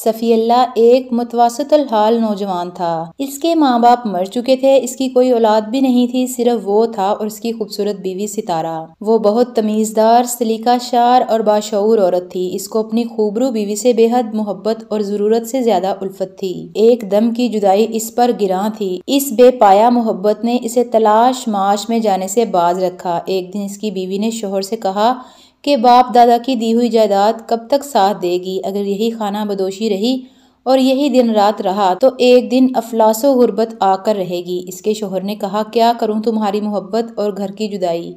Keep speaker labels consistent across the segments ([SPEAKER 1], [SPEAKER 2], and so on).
[SPEAKER 1] صفی اللہ ایک متوسط الحال نوجوان تھا۔ اس کے ماں باپ مر چکے تھے، اس کی کوئی اولاد بھی نہیں تھی، صرف وہ تھا اور اس کی خوبصورت بیوی ستارہ۔ وہ بہت تمیزدار، سلیقہ شار اور باشعور عورت تھی۔ اس کو اپنی خوبرو بیوی سے بے حد محبت اور ضرورت سے زیادہ الفت تھی۔ ایک دم کی جدائی اس پر گراں تھی۔ اس بے پایہ محبت نے اسے تلاش معاش میں جانے سے باز رکھا۔ ایک دن اس کی بیوی نے شوہر سے کہا کہ باپ دادا کی دی ہوئی جائیداد کب تک ساتھ دے گی؟ اگر یہی خانہ بدوشی رہی اور یہی دن رات رہا تو ایک دن افلاس و غربت آ کر رہے گی۔ اس کے شوہر نے کہا، کیا کروں، تمہاری محبت اور گھر کی جدائی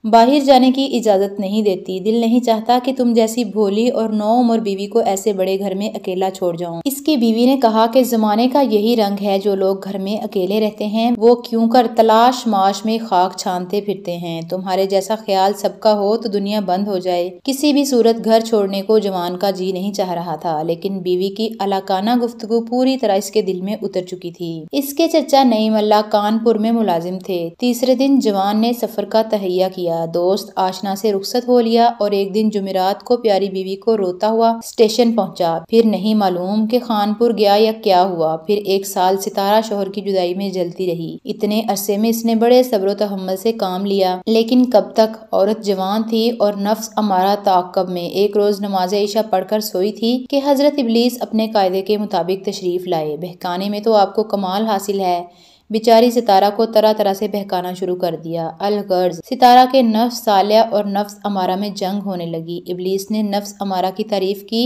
[SPEAKER 1] باہر جانے کی اجازت نہیں دیتی۔ دل نہیں چاہتا کہ تم جیسی بھولی اور نوعمر بیوی کو ایسے بڑے گھر میں اکیلا چھوڑ جاؤں۔ اس کی بیوی نے کہا کہ زمانے کا یہی رنگ ہے، جو لوگ گھر میں اکیلے رہتے ہیں وہ کیوں کر تلاش معاش میں خاک چھانتے پھرتے ہیں۔ تمہارے جیسا خیال سب کا ہو تو دنیا بند ہو جائے۔ کسی بھی صورت گھر چھوڑنے کو جوان کا جی نہیں چاہ رہا تھا، لیکن بیوی کی الاکانہ گفتگو پوری طرح اس کے دل میں اتر چکی تھی۔ اس کے چچا نعیم اللہ کانپور میں ملازم تھے۔ تیسرے دن جوان نے سفر کا تہیہ کیا، دوست آشنا سے رخصت ہو لیا اور ایک دن جمعرات کو پیاری بیوی کو روتا ہوا اسٹیشن پہنچا۔ پھر نہیں معلوم کہ خانپور گیا یا کیا ہوا۔ پھر ایک سال ستارہ شوہر کی جدائی میں جلتی رہی۔ اتنے عرصے میں اس نے بڑے صبر و تحمل سے کام لیا، لیکن کب تک؟ عورت جوان تھی اور نفس امارہ تعاقب میں۔ ایک روز نماز عشاء پڑھ کر سوئی تھی کہ حضرت ابلیس اپنے قاعدے کے مطابق تشریف لائے۔ بہکانے میں تو آپ کو کمال حاصل ہے۔ بیچاری ستارہ کو طرح طرح سے بہکانا شروع کر دیا۔ الغرض ستارہ کے نفس صالحہ اور نفس امارہ میں جنگ ہونے لگی۔ ابلیس نے نفس امارہ کی تعریف کی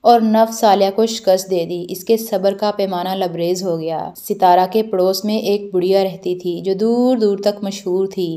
[SPEAKER 1] اور نفس صالحہ کو شکست دے دی۔ اس کے صبر کا پیمانہ لبریز ہو گیا۔ ستارہ کے پڑوس میں ایک بڑھیا رہتی تھی جو دور دور تک مشہور تھی۔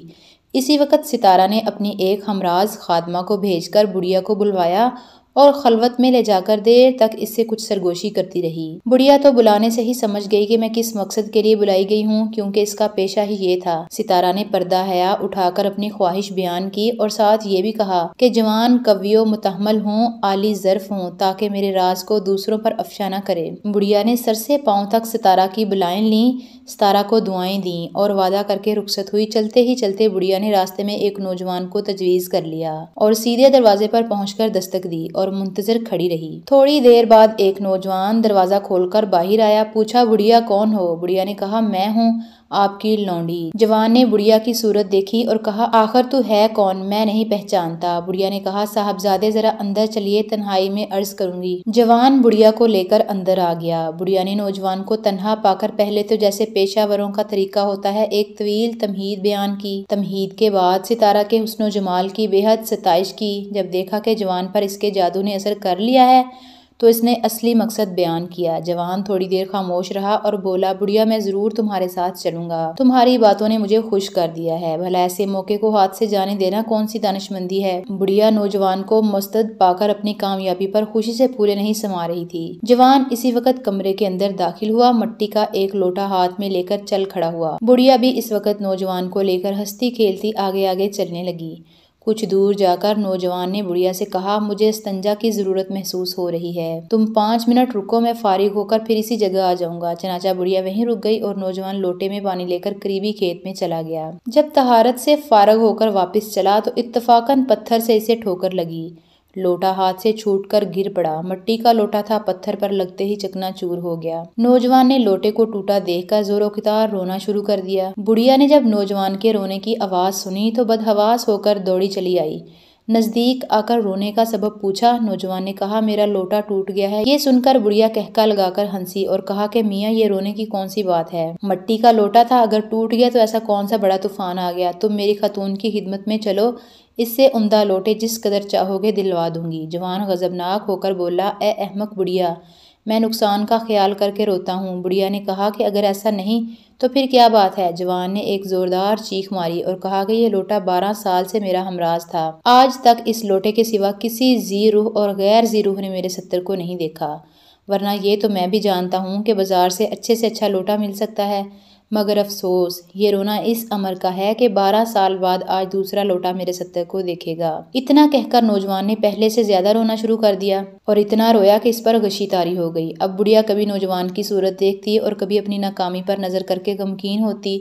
[SPEAKER 1] اسی وقت ستارہ نے اپنی ایک ہمراز خادمہ کو بھیج کر بڑھیا کو بلوایا اور خلوت میں لے جا کر دیر تک اس سے کچھ سرگوشی کرتی رہی۔ بڑھیا تو بلانے سے ہی سمجھ گئی کہ میں کس مقصد کے لیے بلائی گئی ہوں، کیونکہ اس کا پیشہ ہی یہ تھا۔ ستارہ نے پردہ حیا اٹھا کر اپنی خواہش بیان کی اور ساتھ یہ بھی کہا کہ جوان قوی و متحمل ہوں، عالی ظرف ہوں، تاکہ میرے راز کو دوسروں پر افشا نہ کرے۔ بڑھیا نے سر سے پاؤں تک ستارہ کی بلائیں لیں، ستارہ کو دعائیں دیں اور وعدہ کر کے رخصت ہوئی۔ چلتے ہی چلتے بڑھیا نے راستے میں ایک نوجوان کو تجویز کر لیا اور سیدھے دروازے پر پہنچ کر دستک دی اور منتظر کھڑی رہی۔ تھوڑی دیر بعد ایک نوجوان دروازہ کھول کر باہر آیا۔ پوچھا، بڑھیا کون ہو؟ بڑھیا نے کہا، میں ہوں آپ کی لونڈی۔ جوان نے بڑھیا کی صورت دیکھی اور کہا، آخر تو ہے کون؟ میں نہیں پہچانتا۔ بڑھیا نے کہا، صاحبزادے ذرا اندر چلیے، تنہائی میں عرض کروں گی۔ جوان بڑھیا کو لے کر اندر آ گیا۔ بڑھیا نے نوجوان کو تنہا پا کر پہلے تو جیسے پیشہ وروں کا طریقہ ہوتا ہے ایک طویل تمہید بیان کی۔ تمہید کے بعد ستارہ کے حسن و جمال کی بے حد ستائش کی۔ جب دیکھا کہ جوان پر اس کے جادو نے اثر کر لیا ہے تو اس نے اصلی مقصد بیان کیا۔ جوان تھوڑی دیر خاموش رہا اور بولا، بڑھیا میں ضرور تمہارے ساتھ چلوں گا، تمہاری باتوں نے مجھے خوش کر دیا ہے۔ بھلا ایسے موقع کو ہاتھ سے جانے دینا کون سی دانشمندی ہے؟ بڑھیا نوجوان کو مستعد پا کر اپنی کامیابی پر خوشی سے پھولے نہیں سما رہی تھی۔ جوان اسی وقت کمرے کے اندر داخل ہوا، مٹی کا ایک لوٹا ہاتھ میں لے کر چل کھڑا ہوا۔ بڑھیا بھی اس وقت نوجوان کو لے کر ہنستی کھیلتی آگے آگے چلنے لگی۔ کچھ دور جا کر نوجوان نے بڑھیا سے کہا، مجھے استنجا کی ضرورت محسوس ہو رہی ہے، تم 5 منٹ رکو، میں فارغ ہو کر پھر اسی جگہ آ جاؤں گا۔ چنانچہ بڑھیا وہیں رک گئی اور نوجوان لوٹے میں پانی لے کر قریبی کھیت میں چلا گیا۔ جب طہارت سے فارغ ہو کر واپس چلا تو اتفاقاً پتھر سے اسے ٹھوکر لگی۔ لوٹا ہاتھ سے چھوٹ کر گر پڑا۔ مٹی کا لوٹا تھا، پتھر پر لگتے ہی چکنا چور ہو گیا۔ نوجوان نے لوٹے کو ٹوٹا دیکھ کر زور و قطار رونا شروع کر دیا۔ بڑھیا نے جب نوجوان کے رونے کی آواز سنی تو بدحواس ہو کر دوڑی چلی آئی۔ نزدیک آ کر رونے کا سبب پوچھا۔ نوجوان نے کہا، میرا لوٹا ٹوٹ گیا ہے۔ یہ سن کر بڑھیا قہقہ لگا کر ہنسی اور کہا کہ میاں یہ رونے کی کون سی بات ہے؟ مٹی کا لوٹا تھا، اگر ٹوٹ گیا تو ایسا کون سا بڑا طوفان آ گیا؟ تم میری خاتون کی خدمت میں چلو، اس سے عمدہ لوٹے جس قدر چاہو گے دلوا دوں گی۔ جوان غضبناک ہو کر بولا، اے احمق بڑھیا، میں نقصان کا خیال کر کے روتا ہوں۔ بڑھیا نے کہا کہ اگر ایسا نہیں تو پھر کیا بات ہے؟ جوان نے ایک زوردار چیخ ماری اور کہا کہ یہ لوٹا 12 سال سے میرا ہمراز تھا، آج تک اس لوٹے کے سوا کسی ذی روح اور غیر ذی روح نے میرے ستر کو نہیں دیکھا، ورنہ یہ تو میں بھی جانتا ہوں کہ بازار سے اچھا لوٹا مل سکتا ہے، مگر افسوس یہ رونا اس امر کا ہے کہ 12 سال بعد آج دوسرا لوٹا میرے ستر کو دیکھے گا۔ اتنا کہہ کر نوجوان نے پہلے سے زیادہ رونا شروع کر دیا اور اتنا رویا کہ اس پر غشی طاری ہو گئی۔ اب بڑھیا کبھی نوجوان کی صورت دیکھتی اور کبھی اپنی ناکامی پر نظر کر کے غمگین ہوتی۔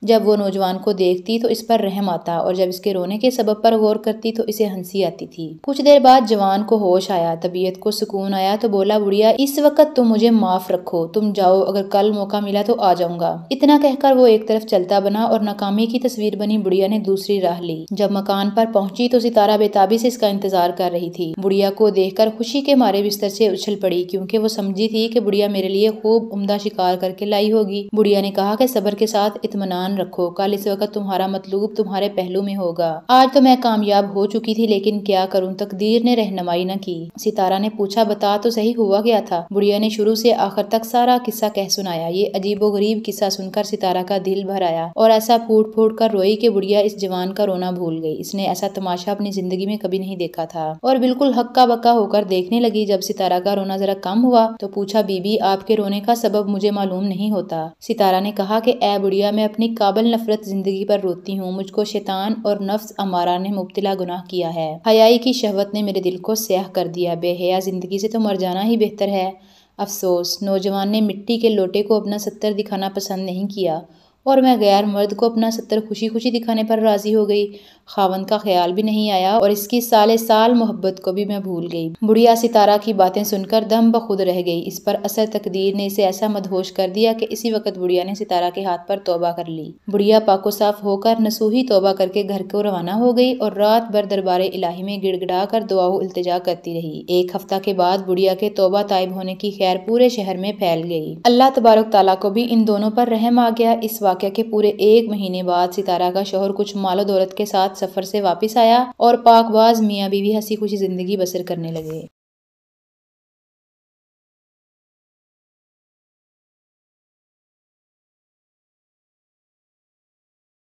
[SPEAKER 1] جب وہ نوجوان کو دیکھتی تو اس پر رحم آتا اور جب اس کے رونے کے سبب پر غور کرتی تو اسے ہنسی آتی تھی۔ کچھ دیر بعد جوان کو ہوش آیا، طبیعت کو سکون آیا تو بولا، بڑھیا اس وقت تم مجھے معاف رکھو، تم جاؤ، اگر کل موقع ملا تو آ جاؤں گا۔ اتنا کہہ کر وہ ایک طرف چلتا بنا اور ناکامی کی تصویر بنی بڑھیا نے دوسری راہ لی۔ جب مکان پر پہنچی تو ستارہ بےتابی سے اس کا انتظار کر رہی تھی۔ بڑھیا کو دیکھ کر خوشی کے مارے بستر سے اچھل پڑی کیونکہ وہ سمجھی تھی کہ بڑھیا میرے لیے خوب عمدہ شکار کر کے لائی ہوگی۔ بڑھیا نے کہا کہ صبر کے ساتھ اطمینان رکھو، کل اس وقت تمہارا مطلوب تمہارے پہلو میں ہوگا۔ آج تو میں کامیاب ہو چکی تھی لیکن کیا کروں، تقدیر نے رہنمائی نہ کی۔ ستارہ نے پوچھا، بتا تو صحیح ہوا کیا تھا؟ بڑھیا نے شروع سے آخر تک سارا قصہ کہہ سنایا۔ یہ عجیب و غریب قصہ سن کر ستارہ کا دل بھر آیا اور ایسا پھوٹ پھوٹ کر روئی کہ بڑھیا اس جوان کا رونا بھول گئی۔ اس نے ایسا تماشا اپنی زندگی میں کبھی نہیں دیکھا تھا اور بالکل ہکا بکا ہو کر دیکھنے لگی۔ جب ستارہ کا رونا ذرا کم ہوا تو پوچھا، بی بی آپ کے رونے کا سبب مجھے معلوم نہیں ہوتا؟ ستارہ نے کہا کہ اے بڑھیا، میں اپنی قابل نفرت زندگی پر روتی ہوں۔ مجھ کو شیطان اور نفس امارہ نے مبتلا گناہ کیا ہے۔ حیائی کی شہوت نے میرے دل کو سیاہ کر دیا۔ بے حیا زندگی سے تو مر جانا ہی بہتر ہے۔ افسوس، نوجوان نے مٹی کے لوٹے کو اپنا ستر دکھانا پسند نہیں کیا اور میں غیر مرد کو اپنا ستر خوشی خوشی دکھانے پر راضی ہو گئی۔ خاوند کا خیال بھی نہیں آیا اور اس کی سالے سال محبت کو بھی میں بھول گئی۔ بڑھیا ستارہ کی باتیں سن کر دم بخود رہ گئی۔ اس پر اثر تقدیر نے اسے ایسا مدہوش کر دیا کہ اسی وقت بڑھیا نے ستارہ کے ہاتھ پر توبہ کر لی۔ بڑھیا پاک و صاف ہو کر نصوحی توبہ کر کے گھر کو روانہ ہو گئی اور رات بھر دربار الہی میں گڑ گڑا کر دعا و التجا کرتی رہی۔ ایک ہفتہ کے بعد بڑھیا کے توبہ طائب ہونے کی خیر پورے شہر میں پھیل گئی۔ اللہ تبارک تعالیٰ کو بھی ان دونوں پر رحم آ گیا۔ اس واقعہ کے پورے 1 مہینے بعد ستارہ کا شوہر کچھ مال و دولت کے ساتھ سفر سے واپس آیا اور پاک باز میاں بیوی ہنسی خوشی زندگی بسر کرنے لگے۔